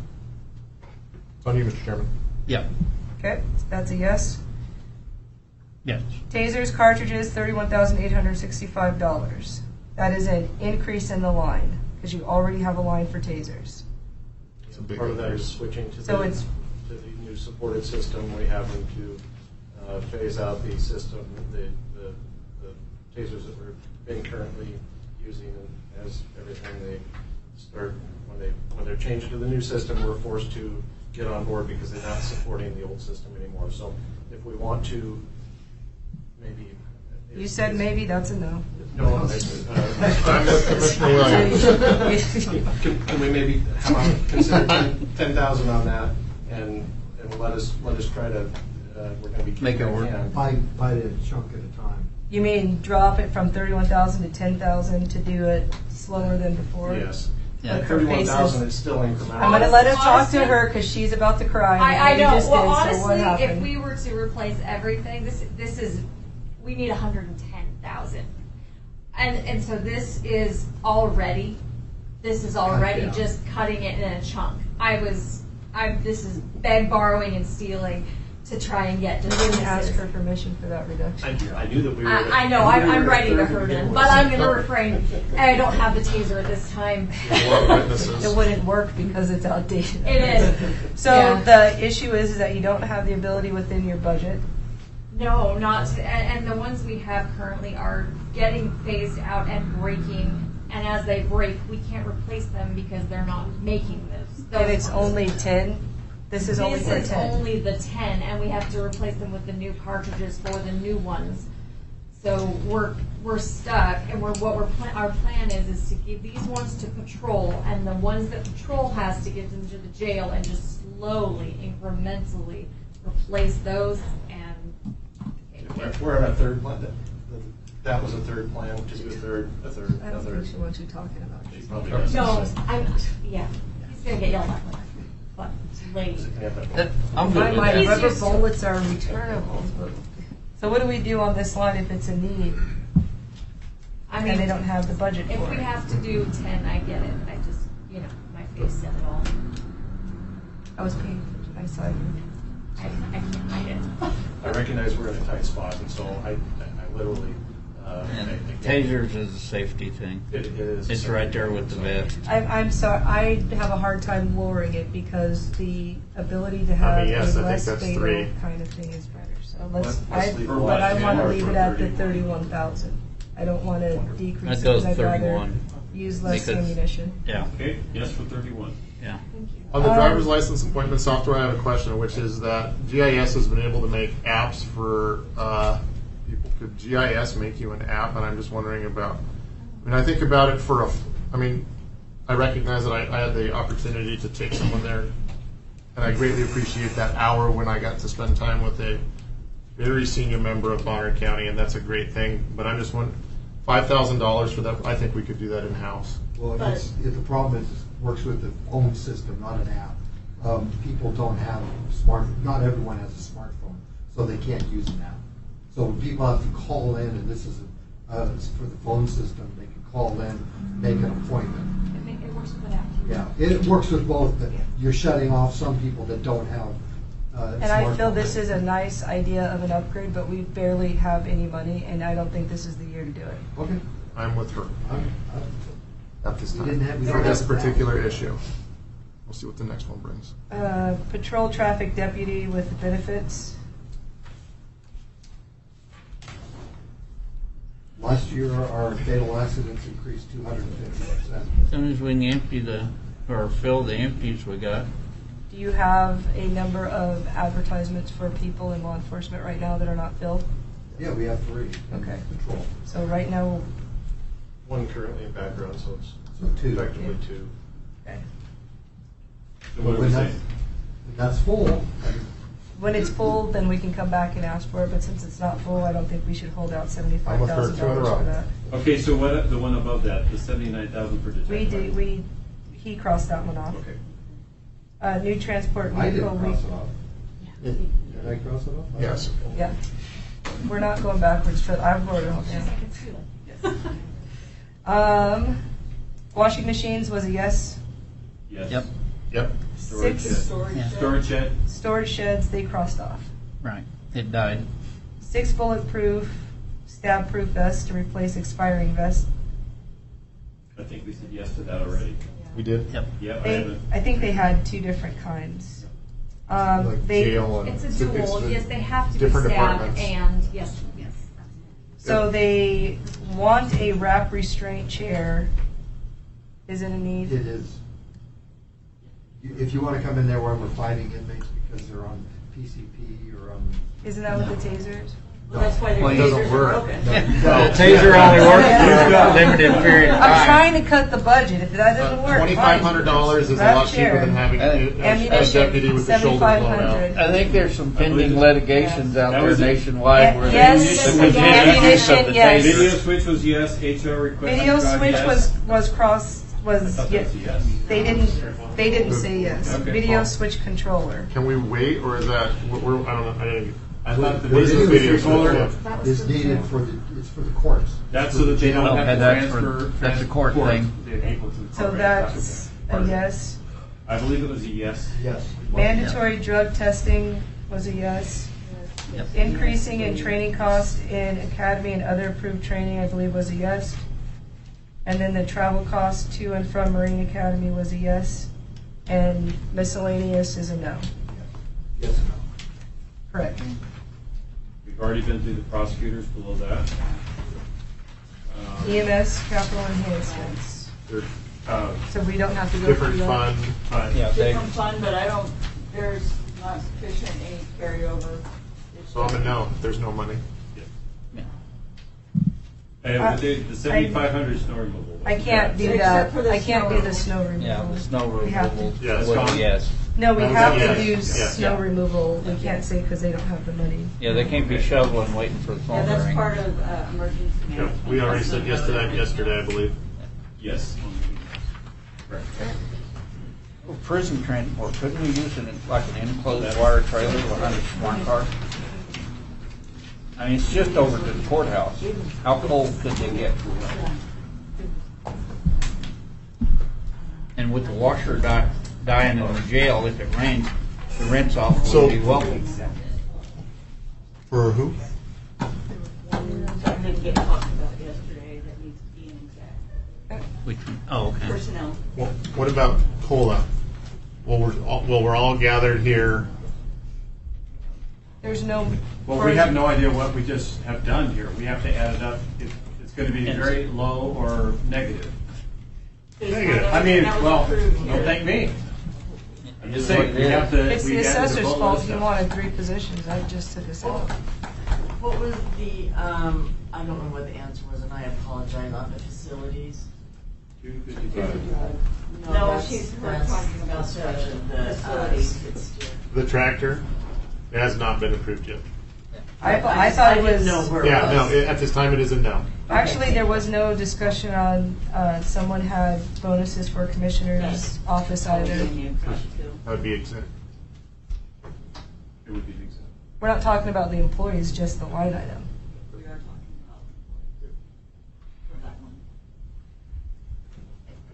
It's on you, Mr. Chairman. Yep. Okay, that's a yes. Yes. Tasers, cartridges, $31,865. That is an increase in the line, because you already have a line for tasers. It's a big Part of that is increase. switching to So the it's- new supported system. We have them to phase out the system, the tasers that we're been currently using, and as everything they start, when they're changed to the new system, we're forced to get on board because they're not supporting the old system anymore. So if we want to, maybe. You said maybe, that's a no. No, I'm with Commissioner Williams. Can we maybe consider 10,000 on that, and let us try to, we're gonna be. Make it work. Buy it a chunk at a time. You mean drop it from 31,000 to 10,000 to do it slower than before? Yes. Yeah. At 31,000, it's still incremental. I'm going to let her talk Honestly- to her because she's about to cry. I You know. just Well, did, so what honestly, if happened? we were to replace everything, this is, we need 110,000. And so this is already down. just cutting it in a chunk. This is beg, borrowing, and stealing to try and get You to didn't ask businesses. her permission for that reduction. I knew that we were. I know, I'm ready to hurt him, but I'm going to refrain. I don't have the taser at this time. More witnesses. It wouldn't work because it's outdated. It is. So Yeah. the issue is that you don't have the ability within your budget. No, and the ones we have currently are getting phased out and breaking. And as they break, we can't replace them because they're not making those. And it's ones. only 10. This is only for 10. This is only the 10, and we have to replace them with the new cartridges for the new ones. So we're stuck, and our plan is to give these ones to patrol, and the ones that patrol has to give them to the jail, and just slowly, incrementally replace those. And We're on a third plan. That was a third plan, just a third. I don't think she wants you talking about She this. probably does. No, yeah, he's gonna get yelled at, but it's late. I'm My good with that. rubber He's just- bullets are returnable. So what do we do on this line if it's a need I and they mean, don't have the budget for it? if we have to do 10, I get it. I just, my face said it all. I was paying. I saw you. I can't hide it. I recognize we're in a tight spot, and so I literally. And I- tasers is a safety thing. It is. It's right there with the vet. I'm sorry. I have a hard time lowering it because the ability to have yes, I a think less that's fatal 3. kind of thing is better. So Let's leave it but I at want to 31. leave it at the 31,000. I don't want to decrease That it goes because I'd rather 31. use less Because- ammunition. Yeah, Okay, yes for 31. yeah. On the driver's license appointment software, I have a question, which is that GIS has been able to make apps for people. Could GIS make you an app? And I'm just wondering about. I think about it for I recognize that I had the opportunity to take someone there, and I greatly appreciate that hour when I got to spend time with a very senior member of Bonner County, and that's a great thing. But I'm just wondering, $5,000 for that. I think we could do that in house. Well, the problem is it works with the phone system, not an app. People don't have not everyone has a smartphone, so they can't use an app. So people have to call in, and this is it's for the phone system. They can call in, make an appointment. It works with that too. Yeah, it works with both. But you're shutting off some people that don't have. And I feel this is a nice idea of an upgrade, but we barely have any money, and I don't think this is the year to do it. Okay. I'm with her at this We time didn't have- we for don't this have that. particular issue. We'll see what the next one brings. Patrol traffic deputy with benefits. Last year, our fatal accidents increased 250%. As soon as we can empty or fill the empties we got. Do you have a number of advertisements for people in law enforcement right now that are not filled? Yeah, we have 3. in Okay. Patrol. So right now, One currently in background, so it's So 2. effectively 2. okay. So what are we When saying? that's full, When it's full, then we can come back and ask for it, but since it's not full, I don't think we should hold out $75,000 for that. Okay, so what, the one above that, the 79,000 for detective? He crossed that one off. Okay. New transport I vehicle. didn't cross it off. Did I cross it off? Yes. Yeah. We're not going backwards, but I've wrote it all She's down. like, it's too late. Washing machines was a yes. Yes. Yep. Yep. Storage Six. shed. Storage Yeah. shed. Storage shed, Storage sheds, they crossed off. Right. It died. 6 bulletproof, stab-proof vests to replace expiring vests. I think we said yes to that already. We did. Yep. Yep, I haven't. I think they had 2 different kinds. Like They, jail and It's a dual, yes, they have to be different stabbed departments. and, yes. so they want a wrap restraint chair. Is it a need? It is. If you want to come in there when we're fighting inmates because they're on PCP or on. Isn't that what the tasers? Well, that's why their Well, it doesn't tasers are work. broken. The taser only works for a limited period of I'm time. trying to cut the budget. If that doesn't work, fine. $2,500 is a Wrap lot cheaper chair. than having a Ammunition, deputy with the shoulders blown out. $7,500. I think there's some pending litigations out That there was it. nationwide where Yes, they use the ammunition, of the yes. Video taser. switch was yes, HR equipment. Video drive, switch yes. was crossed, I was, thought that was a yes. they didn't say yes. Okay. Video switch controller. Can we wait, or is that? I don't know. I thought the What is video the video controller, switch? That was It's for the needed jail. it's for the courts. that's so that they don't Okay, have to that's for- transfer. that's a court thing. the people to the So court. that's a yes. I believe it was a yes. Yes. Mandatory drug testing was a yes. Yep. Increasing in training cost in academy and other approved training, I believe, was a yes. And then the travel cost to and from Marine Academy was a yes. And miscellaneous is a no. Yes and no. Correct. We've already been through the prosecutors below that. EMS capital enhancements. They're So we don't have to go different through that. fund. Yeah, they, Different fund, but there's not sufficient any carryover. So I'm a no. If there's no money. yeah. And the 7,500 snow removal. I can't do Except that. for the I can't snow do the snow removal. Yeah, the snow We have to- removal Yeah, it's was gone. a yes. No, we That was- have yeah, to do yeah. snow removal. We can't say because they don't have the money. Yeah, they can't be shoveling, waiting for the Yeah, phone to that's ring. part of emergency Yeah, management. we already said yes to that yesterday, I believe. Yes. Correct. Oh, prison transport, couldn't we use it like an enclosed wire trailer with 100 smart cars? I mean, it's just over to the courthouse. How cold could they get? And with the washer dying in the jail, if it rains, the rinse off So- would be welcome. For who? That didn't get talked about yesterday, that needs to be in exec. Okay. Personnel. Well, what about COLA? Well, we're all gathered here. There's no. Well, we have no idea what we just have done here. We have to add it up. It's going to be very low or negative. Negative. I mean, That was well, approved don't here. thank me. I'm just It is what saying, it we is. have to. It's the we had to assessor's devote fault. this He stuff. wanted 3 positions. I just took us out. What was the, I don't know what the answer was, and I apologize, on the facilities? 255. No, that's- she's that's talking about construction, the facilities. skid steer. The tractor has not been approved yet. I thought it I was. didn't know where it Yeah, no, was. at this time it isn't no. Actually, there was no discussion on, someone had bonuses for commissioner's office either. That would be exempt. It would be an example. We're not talking about the employees, just the line item. We are talking about for that one.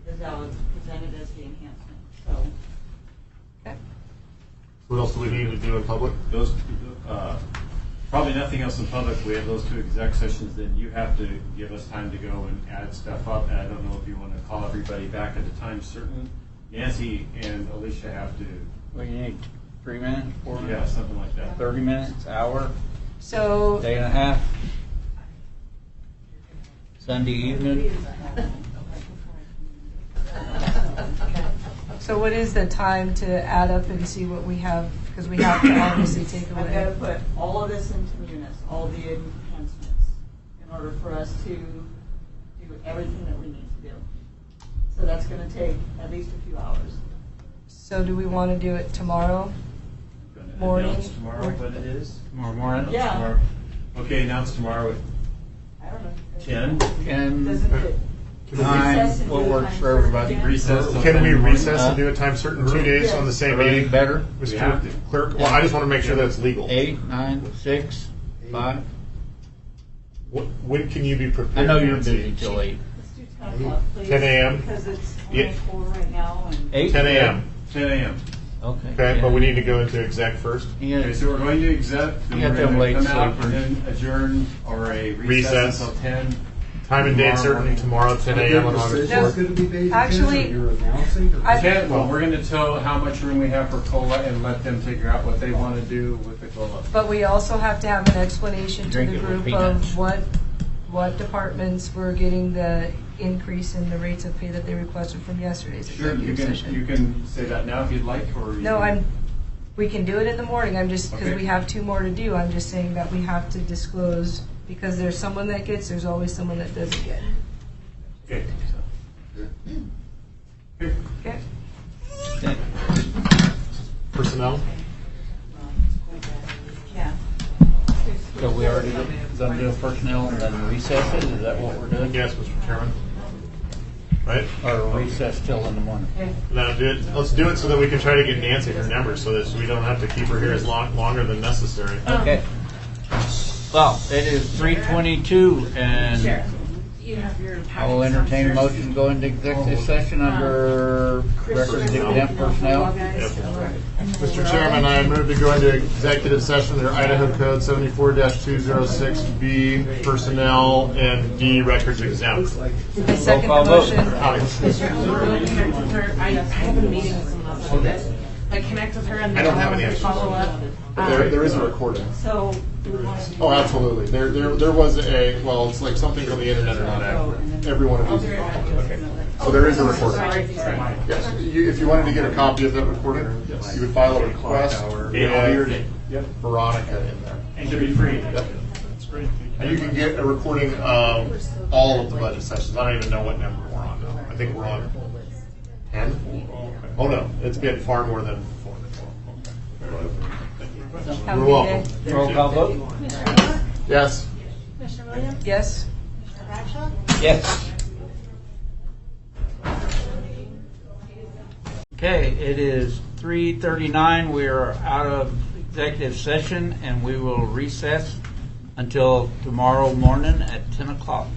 Because that was presented as the enhancement, so. Okay. What else do we need to do in public? Those, probably nothing else in public. We have those 2 exec sessions, then you have to give us time to go and add stuff up. And I don't know if you want to call everybody back at a time certain. Nancy and Alicia have to, Well, you need 3 minutes, 4 yeah, minutes, something like that. 30 minutes, hour, So, day and a half. Sunday evening. so what is the time to add up and see what we have? Because we have to obviously take I've got to away. put all of this into Munis, all the enhancements, in order for us to do everything that we need to do. So that's going to take at least a few hours. So do we want to do it tomorrow? Gonna Morning. Announce tomorrow what it is. Tomorrow morning. Yeah. Tomorrow. Okay, announce tomorrow at I don't know. 10. Doesn't it? 9, Recess and what do works time for everybody. again? Recess. till Can 10 we in the morning. recess and do a time certain 2 days on the same Everything meeting? better? We have to. Mr. Clerk, well, I just want to make sure that it's legal. 8, 9, 6, 5. When can you be prepared? I know you're Nancy? busy till 8. Let's do 10 o'clock, please. 10 a.m.? Because it's Yeah. almost 4 right now, and 8? 10 a.m. 10 a.m. Okay. Okay, but we need to go into exec first. Yeah. Okay, so we're going to exec, then You we're got them going to late come out sleepers. and then adjourn or a recess Recess. until 10. Time and date Tomorrow certain, morning. tomorrow, 10 a.m. on August No. 4th. Actually, You're announcing? or- I- Okay, well, we're going to tell how much room we have for COLA and let them figure out what they want to do with the COLA. But we also have to have an explanation to Drink the it with group peanuts. of what departments were getting the increase in the rates of pay that they requested from yesterday's Sure, executive you session. can say that now if you'd like, or. you No, can- we can do it in the morning, I'm just, because Okay. we have 2 more to do, I'm just saying that we have to disclose, because there's someone that gets, there's always someone that doesn't get. Okay. Okay. Okay? Okay. Personnel? yeah. So we already gonna do a personnel and then recess it? Is that what we're doing? Yes, Mr. Chairman. Right? Or recess till in the morning? Now, let's do it so that we can try to get Nancy her numbers so that we don't have to keep her here as longer than necessary. Okay. Well, it is 3:22 and You have your. I will entertain a motion to go into executive session under records exempt personnel. Yep. Mr. Chairman, I move to go into executive session under Idaho Code 74-206B, personnel, and D, records exempt. I second the Roll call vote. motion. Connect with her. I have a meeting with someone else today. I connect with her and I then don't have any I'll extras. follow up. There is a recording. So, do we want to do Oh, absolutely. There was a, well, it's like something from the internet are not accurate. Every one of these is not. Okay. So there is a recording. Yes, if you wanted to get a copy of that recording, you would file a request and Veronica in there. And to be free. Yep. That's great. And you can get a recording of all of the budget sessions. I don't even know what number we're on now. I think we're on 10? Oh, no, it's been far more than 4 now. Have a You're good welcome. day. Roll call vote? Commissioner Miller? Yes. Commissioner Williams? Yes? Commissioner Bradshaw? Yes. Okay, it is 3:39. We are out of executive session, and we will recess until tomorrow morning at 10 o'clock.